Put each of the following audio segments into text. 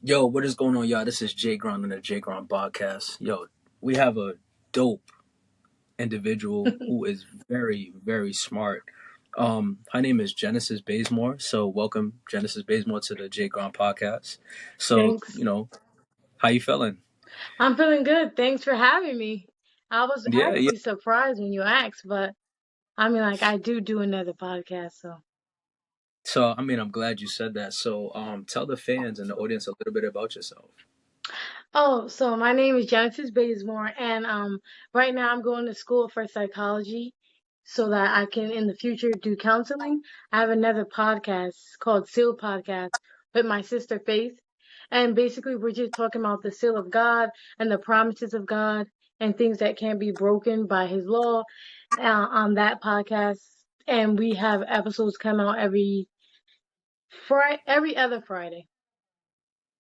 Yo, what is going on, y'all? This is Jay Gron on the Jay Gron podcast. Yo, we have a dope individual who is very, very smart. Her name is Genesis Bazemore. So welcome, Genesis Bazemore, to the Jay Gron podcast. So, Thanks. how you feeling? I'm feeling good. Thanks for having me. I was Yeah, yeah. actually surprised when you asked, but I mean, like, I do another podcast, so. So, I'm glad you said that. So, tell the fans and the audience a little bit about yourself. Oh, so my name is Gensis Bazemore, and right now I'm going to school for psychology so that I can in the future do counseling. I have another podcast called Seal Podcast with my sister Faith, and basically we're just talking about the seal of God and the promises of God and things that can't be broken by His law on that podcast. And we have episodes come out every other Friday.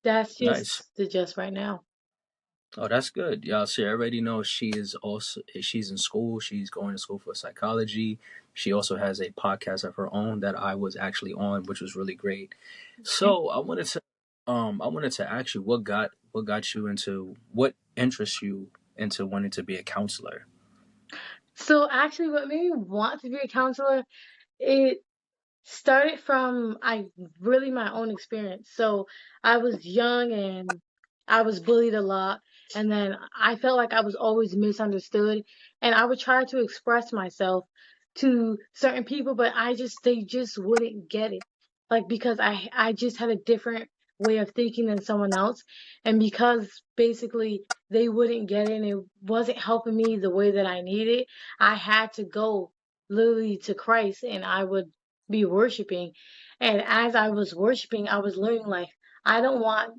That's Nice. just the gist right now. Oh, that's good. Yeah, so you already know she's in school. She's going to school for psychology. She also has a podcast of her own that I was actually on, which was really great. Okay. So I wanted to ask you what got you into what interests you into wanting to be a counselor. So actually, what made me want to be a counselor, it started from I really my own experience. So I was young and I was bullied a lot, and then I felt like I was always misunderstood, and I would try to express myself to certain people, but they just wouldn't get it. Like because I just had a different way of thinking than someone else, and because basically they wouldn't get it and it wasn't helping me the way that I needed, I had to go literally to Christ and I would be worshiping. And as I was worshiping, I was learning like I don't want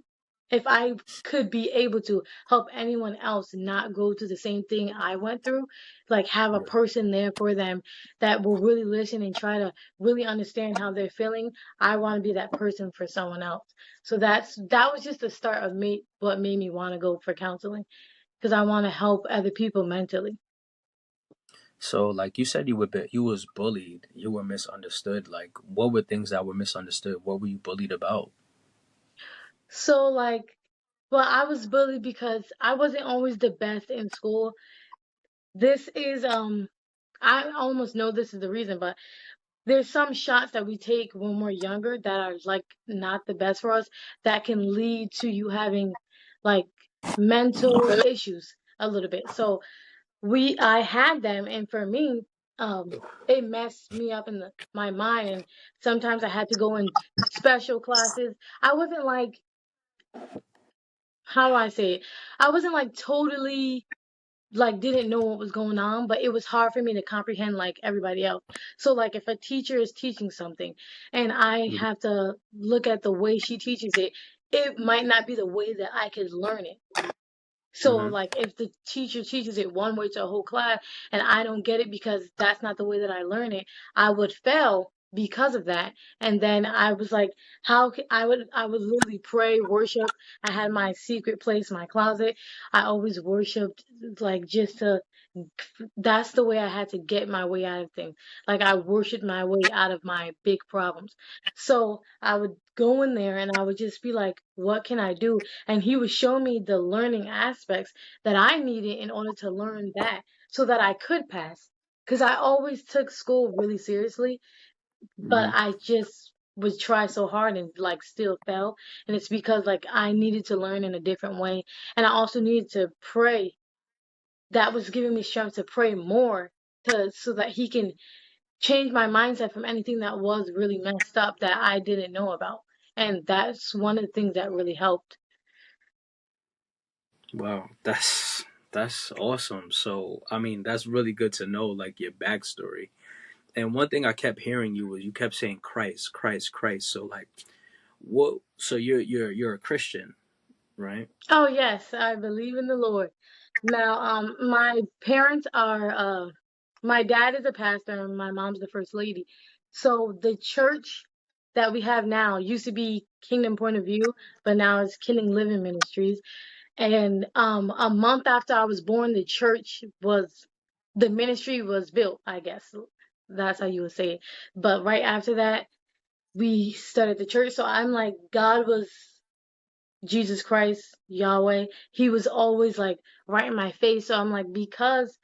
if I could be able to help anyone else not go through the same thing I went through, like have a Yeah. person there for them that will really listen and try to really understand how they're feeling. I want to be that person for someone else. So that was just the start of me what made me want to go for counseling because I want to help other people mentally. So, like you said, you was bullied. You were misunderstood. Like, what were things that were misunderstood? What were you bullied about? So like well, I was bullied because I wasn't always the best in school. This is I almost know this is the reason, but there's some shots that we take when we're younger that are like not the best for us that can lead to you having like mental issues a little bit. So I had them, and for me, it messed me up in my mind, and sometimes I had to go in special classes. I wasn't like how do I say it? I wasn't like totally like didn't know what was going on, but it was hard for me to comprehend like everybody else. So like if a teacher is teaching something and I have to look at the way she teaches it, it might not be the way that I could learn it. So Mm-hmm. like if the teacher teaches it one way to a whole class and I don't get it because that's not the way that I learn it, I would fail because of that. And then I was like, I would literally pray, worship. I had my secret place, my closet. I always worshiped like just to that's the way I had to get my way out of things. Like I worshiped my way out of my big problems. So I would go in there and I would just be like, what can I do? And he would show me the learning aspects that I needed in order to learn that so that I could pass. Because I always took school really seriously, but Mm-hmm. I just would try so hard and like still fell. And it's because like I needed to learn in a different way. And I also needed to pray. That was giving me strength to pray more to so that he can change my mindset from anything that was really messed up that I didn't know about. And that's one of the things that really helped. Wow, that's awesome. So, that's really good to know, like your backstory. And one thing I kept hearing you was you kept saying Christ, Christ, Christ. So, like, what? So you're a Christian, right? Oh yes, I believe in the Lord. Now, my parents are my dad is a pastor and my mom's the first lady. So the church that we have now used to be Kingdom Point of View, but now it's Kingdom Living Ministries. And a month after I was born, the ministry was built, I guess. That's how you would say it. But right after that, we started the church. So I'm like, God was Jesus Christ, Yahweh, he was always like right in my face. So I'm like, because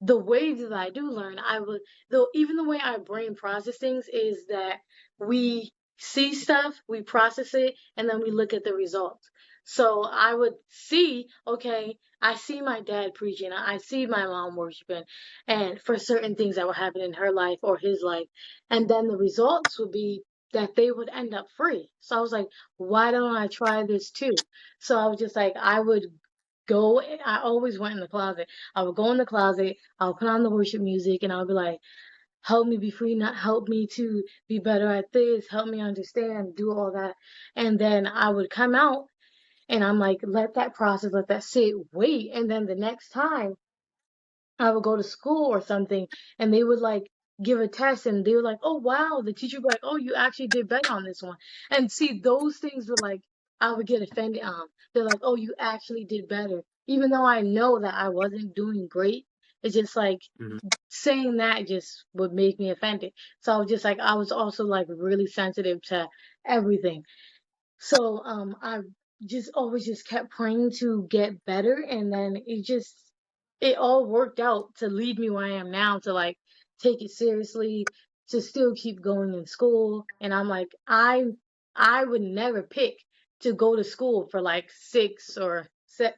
the ways that I do learn, I would, though, even the way our brain process things is that we see stuff, we process it, and then we look at the results. So I would see, okay, I see my dad preaching, I see my mom worshiping, and for certain things that would happen in her life or his life, and then the results would be that they would end up free. So I was like, why don't I try this too? So I was just like, I would go, I always went in the closet. I would go in the closet, I would put on the worship music, and I would be like, help me be free, not help me to be better at this, help me understand, do all that. And then I would come out and I'm like, let that process, let that sit, wait. And then the next time I would go to school or something and they would like give a test and they were like, oh wow, the teacher would be like, oh, you actually did better on this one. And see, those things were like, I would get offended on. They're like, oh, you actually did better. Even though I know that I wasn't doing great, it's just like Mhm. saying that just would make me offended. So I was just like, I was also like really sensitive to everything. So I just always just kept praying to get better and then it all worked out to lead me where I am now to like take it seriously, to still keep going in school. And I'm like, I would never pick to go to school for like 8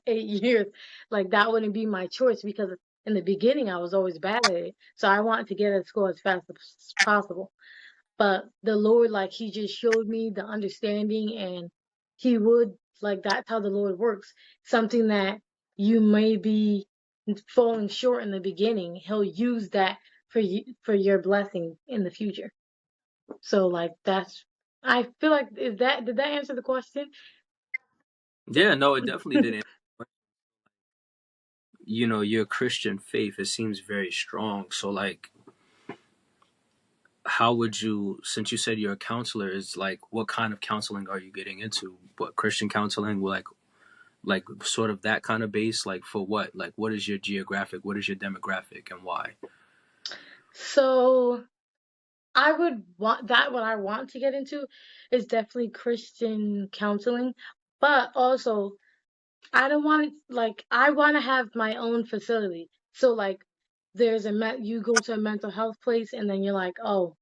years. Like that wouldn't be my choice because in the beginning I was always bad at it. So I wanted to get out of school as fast as possible. But the Lord, like, He just showed me the understanding, and He would, like, that's how the Lord works. Something that you may be falling short in the beginning, He'll use that for you, for your blessing in the future. So, like, I feel like, did that answer the question? Yeah, no, it definitely did. You know, your Christian faith, it seems very strong. So, like, how would you, since you said you're a counselor, is like, what kind of counseling are you getting into? What Christian counseling, like sort of that kind of base, like for what? Like, what is your geographic? What is your demographic, and why? So, I would want that. What I want to get into is definitely Christian counseling, but also I don't want it like I want to have my own facility. So like there's you go to a mental health place and then you're like, "Oh,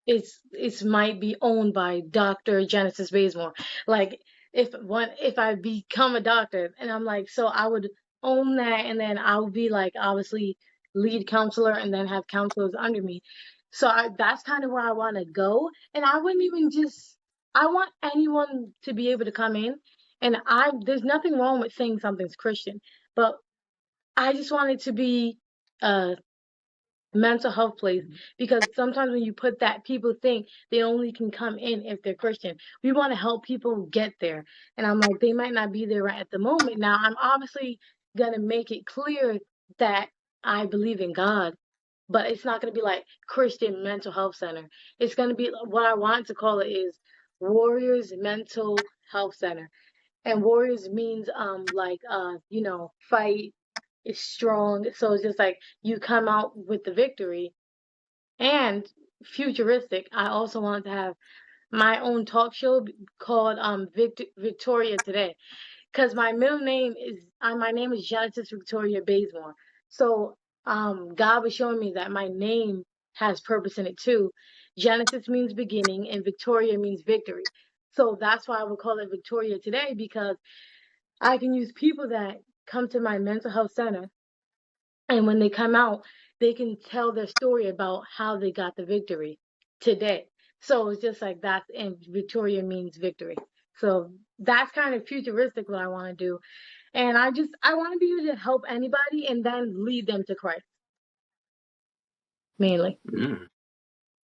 it's might be owned by Dr. Genesis Bazemore." Like if I become a doctor and I'm like, so I would own that and then I would be like obviously lead counselor and then have counselors under me. So that's kind of where I want to go. And I wouldn't even just I want anyone to be able to come in and there's nothing wrong with saying something's Christian, but I just want it to be uh mental health place because sometimes when you put that people think they only can come in if they're Christian. We want to help people get there. And I'm like, they might not be there right at the moment. Now I'm obviously gonna make it clear that I believe in God, but it's not gonna be like Christian mental health center. It's gonna be what I want to call it is Warriors Mental Health Center. And Warriors means like fight is strong. So it's just like you come out with the victory and futuristic. I also want to have my own talk show called Victoria Today because my middle name is my name is Genesis Victoria Bazemore. So God was showing me that my name has purpose in it too. Genesis means beginning and Victoria means victory. So that's why I would call it Victoria Today because I can use people that come to my mental health center and when they come out, they can tell their story about how they got the victory today. So it's just like that, and Victoria means victory. So that's kind of futuristic what I want to do. And I want to be able to help anybody and then lead them to Christ, mainly. Mm.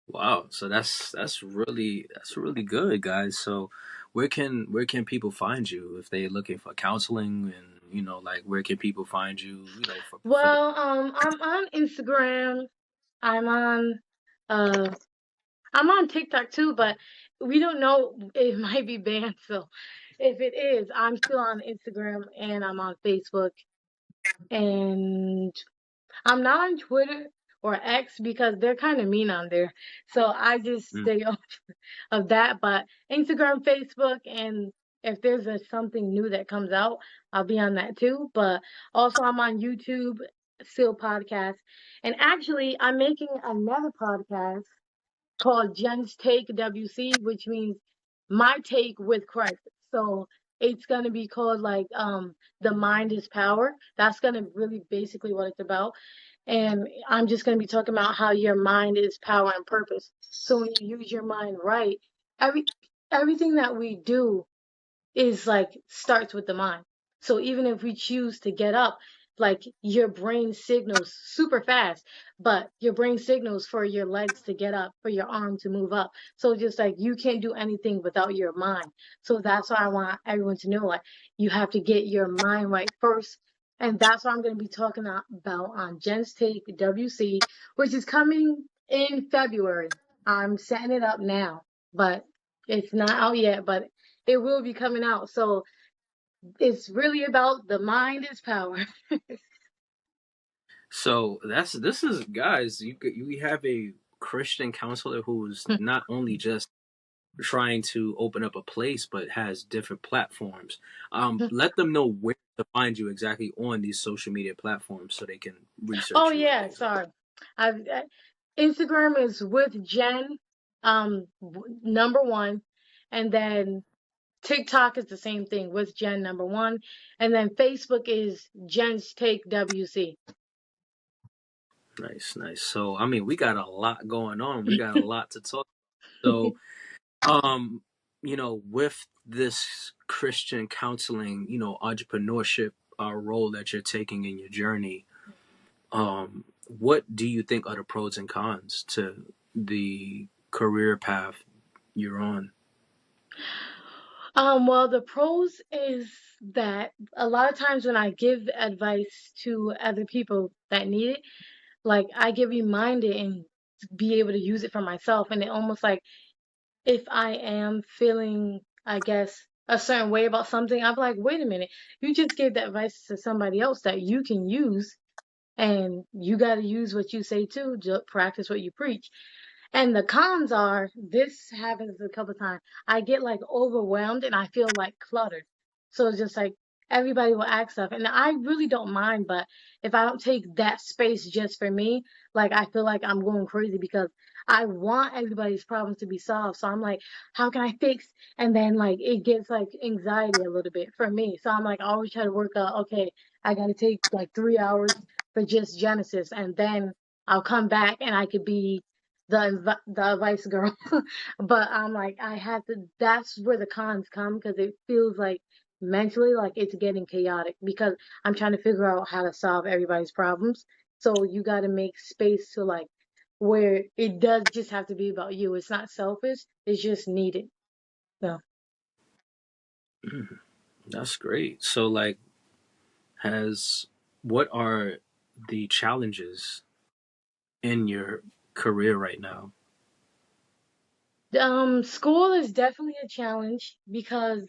Wow, so that's really good, guys. So, where can people find you if they're looking for counseling, and like where can people find you, for the. Well, I'm on Instagram. I'm on, uh, I'm on TikTok too, but we don't know. It might be banned. So if it is, I'm still on Instagram and I'm on Facebook and I'm not on Twitter or X because they're kind of mean on there. So I just Mm. stay off of that. But Instagram, Facebook, and if there's something new that comes out, I'll be on that too. But also, I'm on YouTube, still podcast. And actually, I'm making another podcast called Jen's Take WC, which means my take with Christ. So it's gonna be called like the mind is power. That's gonna really basically what it's about. And I'm just gonna be talking about how your mind is power and purpose. So when you use your mind right, every everything that we do is like starts with the mind. So even if we choose to get up, like your brain signals super fast, but your brain signals for your legs to get up, for your arm to move up. So just like you can't do anything without your mind. So that's why I want everyone to know like you have to get your mind right first. And that's what I'm going to be talking about on Jen's Take WC, which is coming in February. I'm setting it up now, but it's not out yet, but it will be coming out. So it's really about the mind is power. So this is guys. You have a Christian counselor who's not only just trying to open up a place, but has different platforms. Let them know where to find you exactly on these social media platforms so they can Oh research you and yeah, things like sorry. Instagram is with Jen, number one, and then TikTok is the same thing with Jen number one, and then Facebook is Jen's Take WC. that. Nice, nice. So I mean, we got a lot going on. We got a lot to talk. So um, with this Christian counseling, entrepreneurship role that you're taking in your journey, what do you think are the pros and cons to the career path you're on? Well, the pros is that a lot of times when I give advice to other people that need it, like I get reminded and be able to use it for myself, and it almost like if I am feeling, I guess, a certain way about something, I'm like, wait a minute, you just gave that advice to somebody else that you can use, and you got to use what you say too, practice what you preach. And the cons are this happens a couple times. I get like overwhelmed and I feel like cluttered. So it's just like everybody will ask stuff. And I really don't mind, but if I don't take that space just for me, like I feel like I'm going crazy because I want everybody's problems to be solved. So I'm like, how can I fix? And then like it gets like anxiety a little bit for me. So I'm like, I always try to work out, okay, I gotta take like 3 hours for just Genesis and then I'll come back and I could be the advice girl. But I'm like, I have to. That's where the cons come because it feels like mentally like it's getting chaotic because I'm trying to figure out how to solve everybody's problems. So you got to make space to like where it does just have to be about you. It's not selfish. It's just needed. So. Mhm. That's great. So, like, has what are the challenges in your career right now? School is definitely a challenge because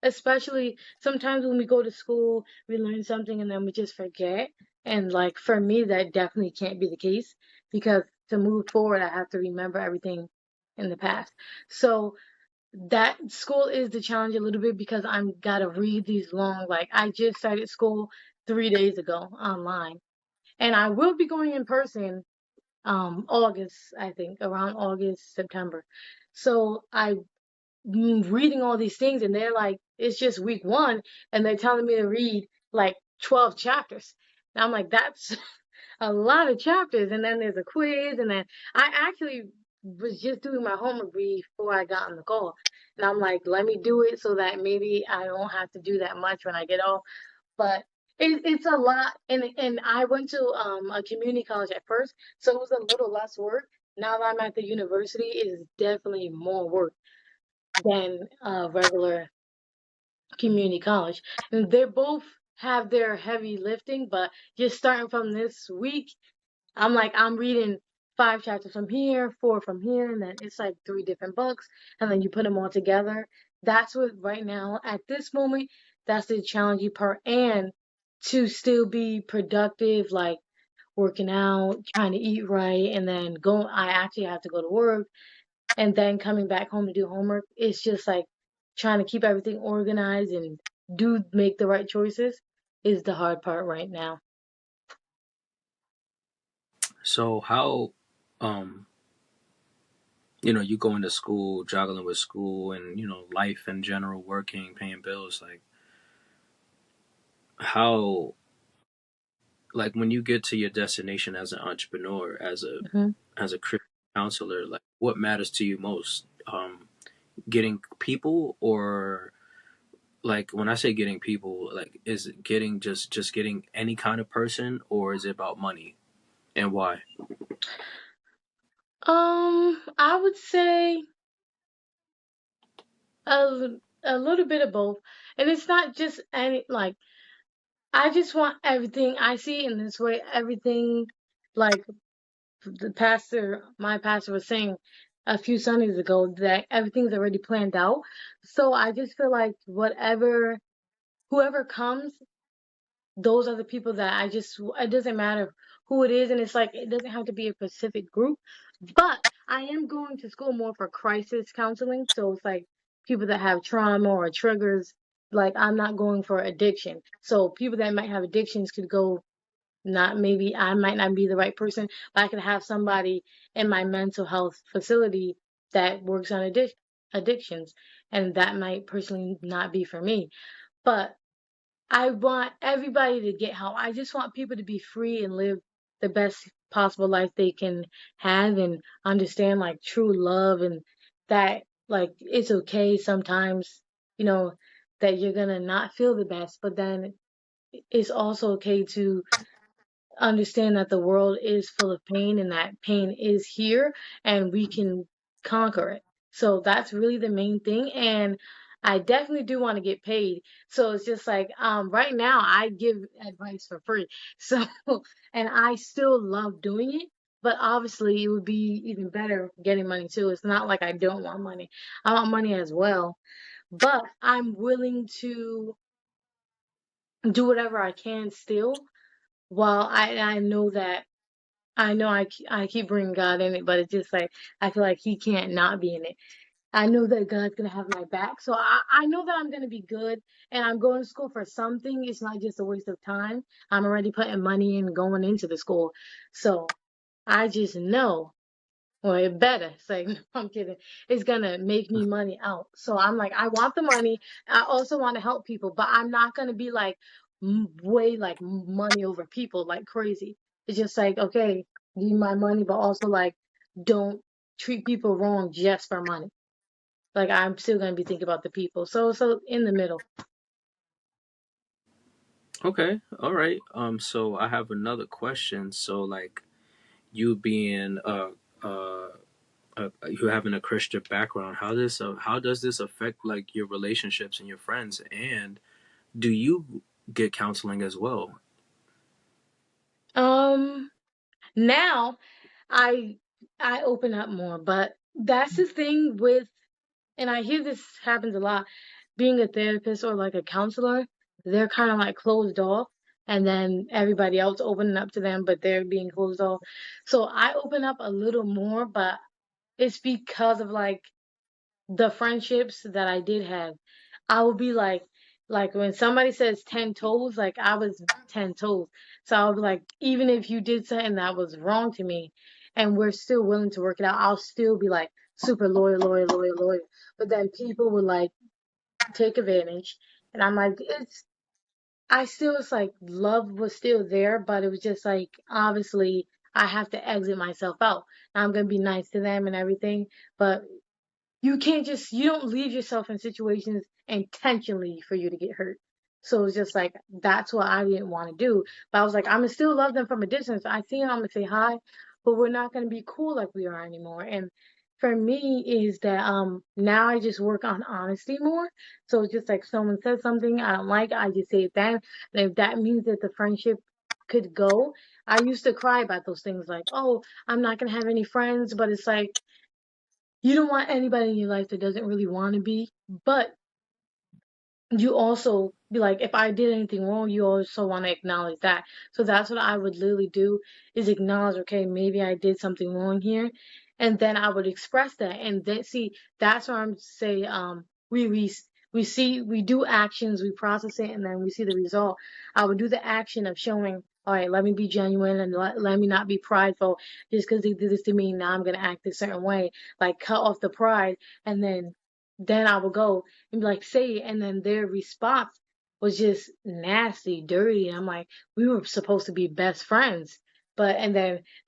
especially sometimes when we go to school, we learn something and then we just forget. And like for me, that definitely can't be the case because to move forward, I have to remember everything in the past. So that school is the challenge a little bit because I'm gotta read these long, like I just started school 3 days ago online. And I will be going in person August, I think, around August, September. So I'm reading all these things and they're like, it's just week one and they're telling me to read like 12 chapters. And I'm like, that's a lot of chapters. And then there's a quiz. And then I actually was just doing my homework before I got on the call. And I'm like, let me do it so that maybe I don't have to do that much when I get off. But it's a lot, and I went to a community college at first, so it was a little less work. Now that I'm at the university, it is definitely more work than regular community college. And they both have their heavy lifting, but just starting from this week, I'm like, I'm reading 5 chapters from here, four from here, and then it's like three different books, and then you put them all together. That's what right now, at this moment, that's the challenging part. And to still be productive, like working out, trying to eat right, and then I actually have to go to work, and then coming back home to do homework. It's just like trying to keep everything organized and do make the right choices is the hard part right now. So how, um, you going to school, juggling with school, and life in general, working, paying bills. Like how, like when you get to your destination as an entrepreneur, Hmm. as a Christian counselor, like what matters to you most? Getting people, or like when I say getting people, like is it getting just getting any kind of person, or is it about money, and why? I would say a little bit of both, and it's not just any like I just want everything I see in this way. Everything like my pastor was saying a few Sundays ago that everything's already planned out. So I just feel like whoever comes, those are the people that it doesn't matter who it is. And it's like, it doesn't have to be a specific group, but I am going to school more for crisis counseling. So it's like people that have trauma or triggers. Like I'm not going for addiction. So people that might have addictions could go, not maybe I might not be the right person, but I could have somebody in my mental health facility that works on addictions, and that might personally not be for me. But I want everybody to get help. I just want people to be free and live the best possible life they can have and understand like true love, and that like it's okay sometimes, you know, that you're gonna not feel the best, but then it's also okay to understand that the world is full of pain and that pain is here and we can conquer it. So that's really the main thing. And I definitely do want to get paid. So it's just like right now I give advice for free. So and I still love doing it. But obviously it would be even better getting money too. It's not like I don't want money. I want money as well. But I'm willing to do whatever I can still, while I know that I keep bringing God in it, but it's just like I feel like He can't not be in it. I know that God's gonna have my back, so I know that I'm gonna be good, and I'm going to school for something. It's not just a waste of time. I'm already putting money in going into the school, so I just know. Well, it better. It's like, no, I'm kidding. It's gonna make me money out. So I'm like, I want the money. I also want to help people, but I'm not gonna be like way like money over people like crazy. It's just like, okay, give me my money, but also like, don't treat people wrong just for money. Like I'm still gonna be thinking about the people. So in the middle. Okay, all right. So I have another question. So like you being you having a Christian background, how does this affect like your relationships and your friends? And do you get counseling as well? Um, Now I I open up more, but that's the thing with, and I hear this happens a lot, being a therapist or like a counselor, they're kind of like closed off, and then everybody else opening up to them, but they're being closed off. So I open up a little more, but it's because of like the friendships that I did have. I would be like when somebody says 10 toes, like I was 10 toes. So I would be like, even if you did something that was wrong to me and we're still willing to work it out, I'll still be like super loyal, loyal, loyal, loyal. But then people would like take advantage. And I'm like, I still, it's like love was still there, but it was just like, obviously, I have to exit myself out. I'm going to be nice to them and everything, but you don't leave yourself in situations intentionally for you to get hurt. So it's just like that's what I didn't want to do. But I was like, I'm gonna still love them from a distance. I see them, I'm gonna say hi, but we're not gonna be cool like we are anymore. And for me is that now I just work on honesty more. So it's just like someone says something I don't like, I just say it then. And if that means that the friendship could go, I used to cry about those things like, oh, I'm not gonna have any friends, but it's like you don't want anybody in your life that doesn't really want to be, but you also be like, if I did anything wrong, you also want to acknowledge that. So that's what I would literally do is acknowledge, okay, maybe I did something wrong here, and then I would express that, and then see that's where I'm say we we do actions, we process it, and then we see the result. I would do the action of showing, all right, let me be genuine and let me not be prideful. Just because they did this to me, now I'm gonna act a certain way. Like cut off the pride, and then I would go and be like say it, and then their response was just nasty, dirty. And I'm like, we were supposed to be best friends. But and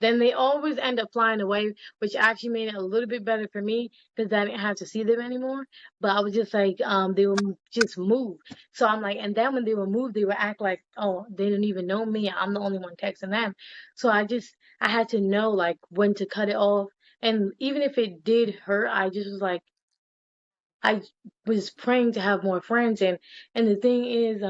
then they always end up flying away, which actually made it a little bit better for me because I didn't have to see them anymore. But I was just like, they would just move. So I'm like, and then when they would move, they would act like, oh, they didn't even know me. I'm the only one texting them. So I had to know like when to cut it off. And even if it did hurt, I just was like, I was praying to have more friends, and the thing is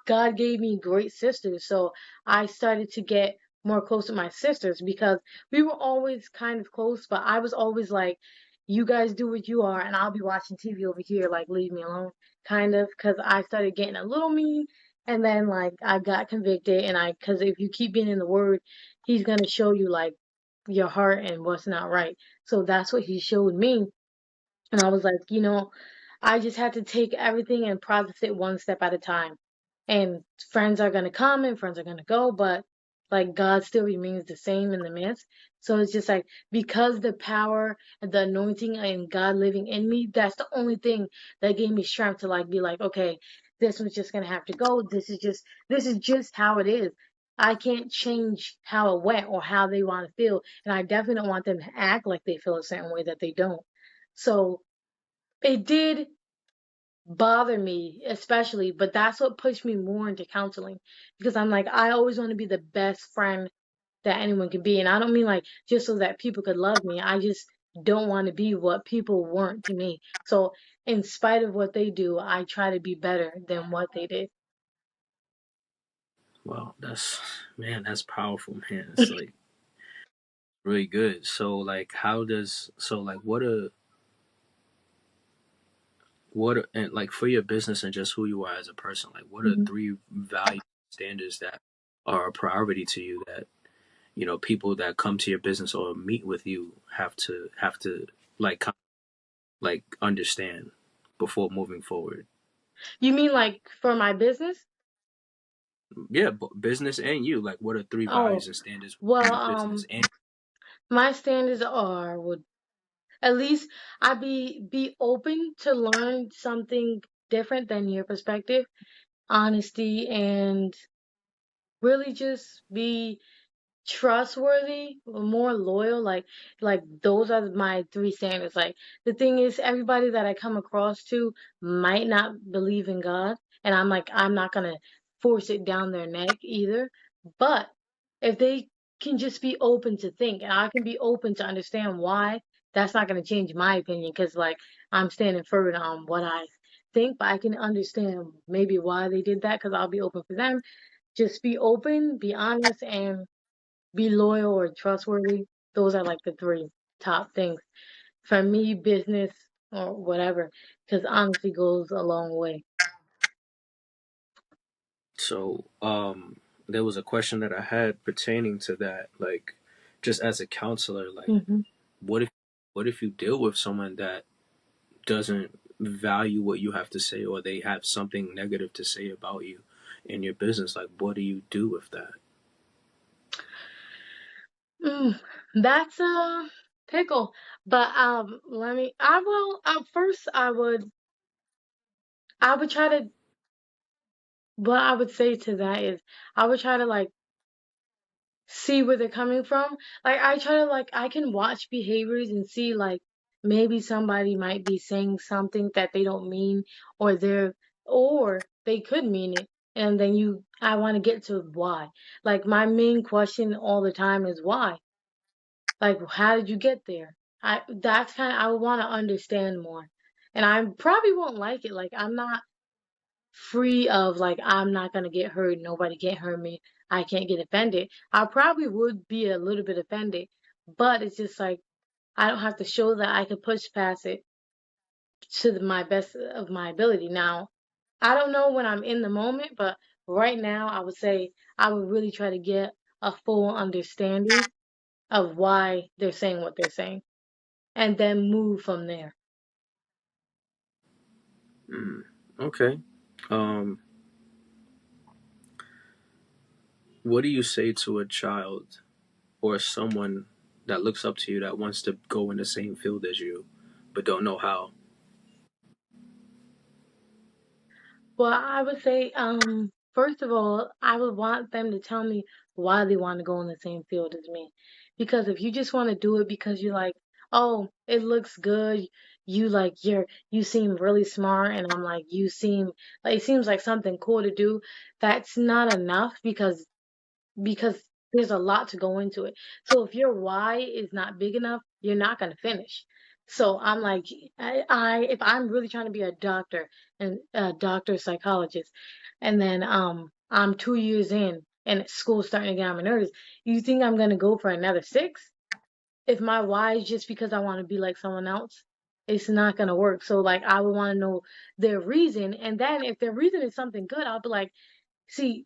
God gave me great sisters, so I started to get more close with my sisters because we were always kind of close, but I was always like, you guys do what you are and I'll be watching TV over here, like leave me alone, kind of, because I started getting a little mean. And then like I got convicted, and I because if you keep being in the word, he's going to show you like your heart and what's not right. So that's what he showed me. And I was like, I just had to take everything and process it one step at a time. And friends are gonna come and friends are gonna go, but like God still remains the same in the midst. So it's just like because the power and the anointing and God living in me, that's the only thing that gave me strength to like be like, okay, this one's just gonna have to go. This is just how it is. I can't change how it went or how they want to feel. And I definitely don't want them to act like they feel a certain way that they don't. So it did bother me, especially, but that's what pushed me more into counseling because I'm like, I always want to be the best friend that anyone can be. And I don't mean like just so that people could love me. I just don't want to be what people weren't to me. So, in spite of what they do, I try to be better than what they did. Well, that's man, that's powerful, man. It's like really good. So like, how does so like and like for your business and just who you are as a person, like what are Mhm. three value standards that are a priority to you that people that come to your business or meet with you have to like like understand before moving forward. You mean like for my business? Yeah, business and you, like what are three Oh, values and standards well, in your business and my standards are would at least I be open to learn something different than your perspective, honesty, and really just be trustworthy, more loyal. Like those are my three standards. Like the thing is, everybody that I come across to might not believe in God, and I'm like, I'm not gonna force it down their neck either. But if they can just be open to think, and I can be open to understand why, that's not gonna change my opinion because like I'm standing firm on what I think, but I can understand maybe why they did that because I'll be open for them. Just be open, be honest, and be loyal or trustworthy. Those are like the three top things for me, business or whatever, because honesty goes a long way. so there was a question that I had pertaining to that, like just as a counselor, like Hmm. what if what if you deal with someone that doesn't value what you have to say or they have something negative to say about you in your business, like what do you do with that? Mm, that's a pickle. But let me. I will. First, I would try to. What I would say to that is, I would try to like see where they're coming from. Like I try to like I can watch behaviors and see like maybe somebody might be saying something that they don't mean or they could mean it. And then I want to get to why. Like my main question all the time is why? Like how did you get there? That's kind of I want to understand more. And I probably won't like it. Like I'm not free of like I'm not gonna get hurt, nobody can hurt me, I can't get offended. I probably would be a little bit offended, but it's just like I don't have to show that I can push past it to my best of my ability. Now, I don't know when I'm in the moment, but right now I would say I would really try to get a full understanding of why they're saying what they're saying and then move from there. Mm. Okay. Um, what do you say to a child or someone that looks up to you that wants to go in the same field as you, but don't know how? Well, I would say, first of all, I would want them to tell me why they want to go in the same field as me. Because if you just want to do it because you like, oh, it looks good, you seem really smart, and I'm like, you seem like it seems like something cool to do, that's not enough because there's a lot to go into it. So if your why is not big enough, you're not going to finish. So I'm like, if I'm really trying to be a doctor and a doctor psychologist, and then I'm 2 years in and school's starting to get on my nerves, you think I'm going to go for another six? If my why is just because I want to be like someone else, it's not going to work. So like I would want to know their reason, and then if their reason is something good, I'll be like, see,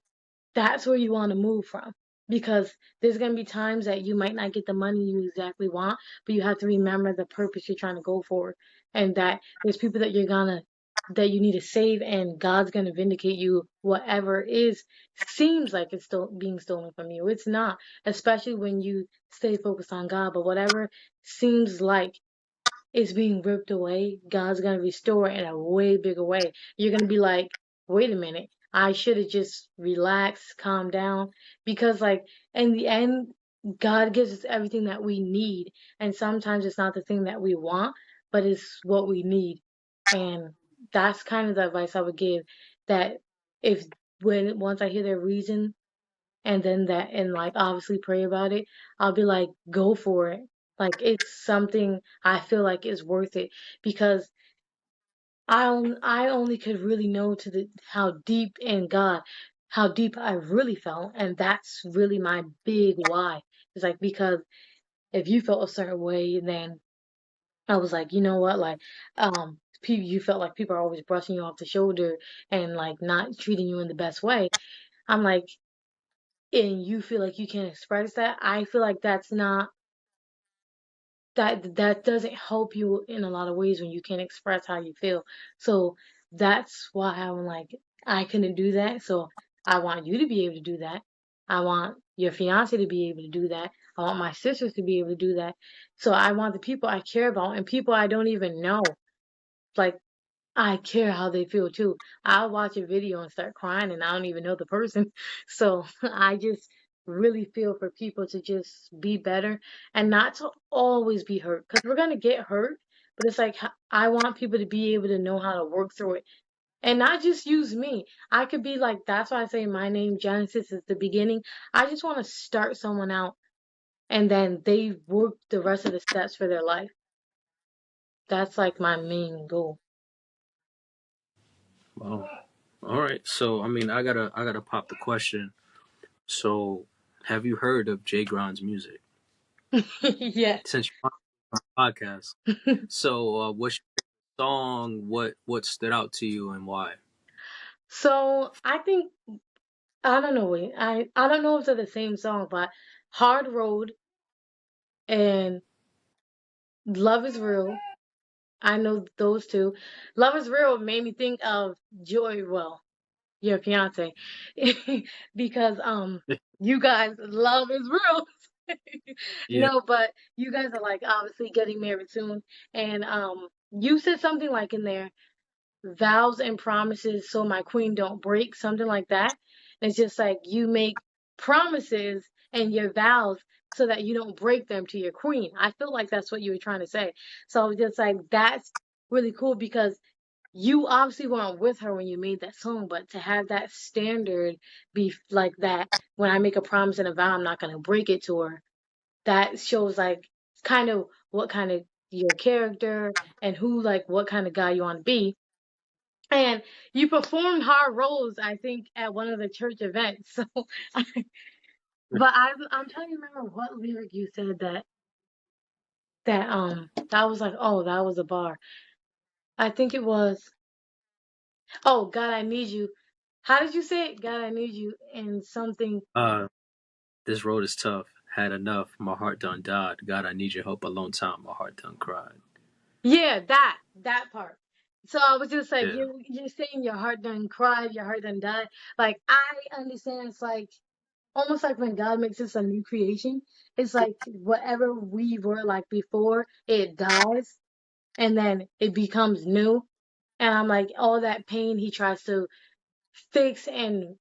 that's where you want to move from, because there's going to be times that you might not get the money you exactly want, but you have to remember the purpose you're trying to go for, and that there's people that you need to save, and God's going to vindicate you. Whatever is seems like it's still being stolen from you, it's not, especially when you stay focused on God. But whatever seems like is being ripped away, God's gonna restore it in a way bigger way. You're gonna be like, wait a minute, I should have just relaxed, calmed down, because like in the end, God gives us everything that we need, and sometimes it's not the thing that we want, but it's what we need, and that's kind of the advice I would give. That if when once I hear their reason and then that and like obviously pray about it, I'll be like, go for it. Like it's something I feel like is worth it, because I only could really know to the how deep in God, how deep I really felt, and that's really my big why. It's like, because if you felt a certain way, then I was like, you know what, like you felt like people are always brushing you off the shoulder and like not treating you in the best way. I'm like, and you feel like you can't express that, I feel like that doesn't help you in a lot of ways when you can't express how you feel. So that's why I'm like, I couldn't do that. So I want you to be able to do that. I want your fiance to be able to do that. I want my sisters to be able to do that. So I want the people I care about and people I don't even know. Like, I care how they feel too. I'll watch a video and start crying and I don't even know the person. So I just really feel for people to just be better and not to always be hurt, because we're going to get hurt. But it's like, I want people to be able to know how to work through it and not just use me. I could be like, that's why I say my name, Genesis, is the beginning. I just want to start someone out and then they work the rest of the steps for their life. That's like my main goal. Well, all right. So I mean, I gotta pop the question. So, have you heard of Jay Grond's music Yes. since you're on the podcast? So, what's your song? What stood out to you and why? So I think, I don't know. Wait, I don't know if they're the same song, but Hard Road and Love Is Real. I know those two. Love Is Real made me think of Joy. Well, your fiance, because you guys, love is real. Yeah. No, but you guys are like obviously getting married soon, and you said something like in there, vows and promises so my queen don't break, something like that. It's just like you make promises and your vows so that you don't break them to your queen. I feel like that's what you were trying to say. So just like that's really cool, because you obviously weren't with her when you made that song, but to have that standard be like that, when I make a promise and a vow, I'm not going to break it to her, that shows like kind of what kind of your character and who, like, what kind of guy you want to be. And you performed hard roles, I think, at one of the church events. So, but I'm trying to remember what lyric you said that was like, oh, that was a bar. I think it was, oh, God, I need you. How did you say it? God, I need you, and something. Uh, this road is tough. Had enough. My heart done died. God, I need your help. A long time. My heart done cried. Yeah, that part. So I was just like, Yeah. you're saying your heart done cried, your heart done died. Like I understand it's like almost like when God makes us a new creation, it's like whatever we were like before, it dies and then it becomes new. And I'm like, all that pain he tries to fix and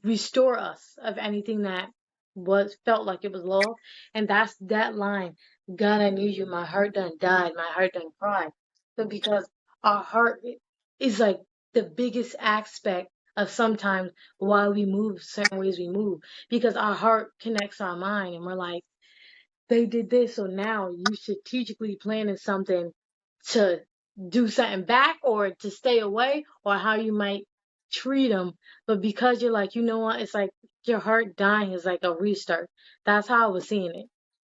restore us of anything that was felt like it was lost. And that's that line, God, I need you, my heart done died, my heart done cried. So because our heart is like the biggest aspect of sometimes why we move certain ways we move, because our heart connects our mind and we're like, they did this, so now you strategically planning something to do something back or to stay away or how you might treat them. But because you're like, you know what, it's like your heart dying is like a restart. That's how I was seeing it.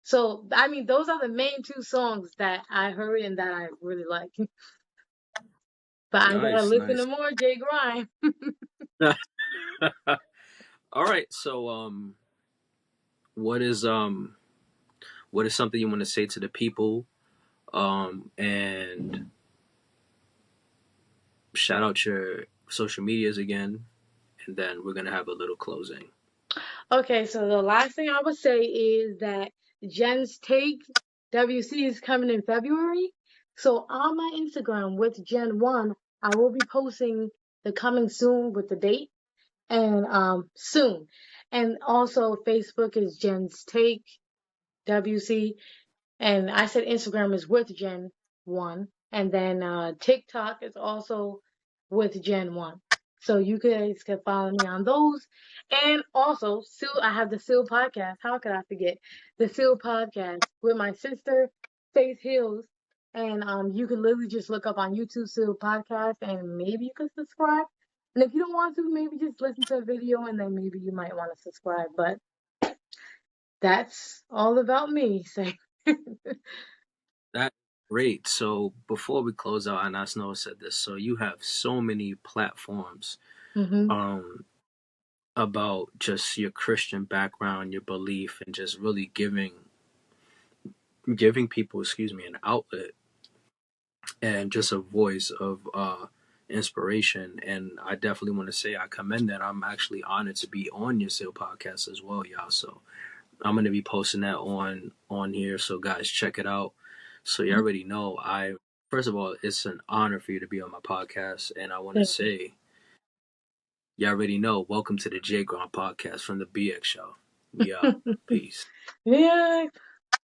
So, I mean, those are the main two songs that I heard and that I really like. But I gotta Nice, listen to nice. more Jay Grime. All right. So, what is what is something you want to say to the people? And shout out your social medias again, and then we're gonna have a little closing. Okay, so the last thing I would say is that Jen's Take WC is coming in February. So on my Instagram with Gen1, I will be posting the coming soon with the date and soon. And also Facebook is Jen's Take WC. And I said Instagram is with Gen 1. And then TikTok is also with Gen 1. So you guys can follow me on those. And also, I have the Seal podcast. How could I forget? The Seal podcast with my sister, Faith Hills. And you can literally just look up on YouTube Seal podcast and maybe you can subscribe. And if you don't want to, maybe just listen to a video and then maybe you might want to subscribe. But that's all about me. So. That's great. So before we close out, and I know I said this, so you have so many platforms hmm um about just your Christian background, your belief, and just really giving people, excuse me, an outlet and just a voice of inspiration. And I definitely want to say I commend that. I'm actually honored to be on your sale podcast as well, y'all. So I'm gonna be posting that on here. So guys, check it out. So you already know I first of all, it's an honor for you to be on my podcast, and I want to say you already know. Welcome to the J Gron podcast from the BX Show. We out. Peace. Yeah.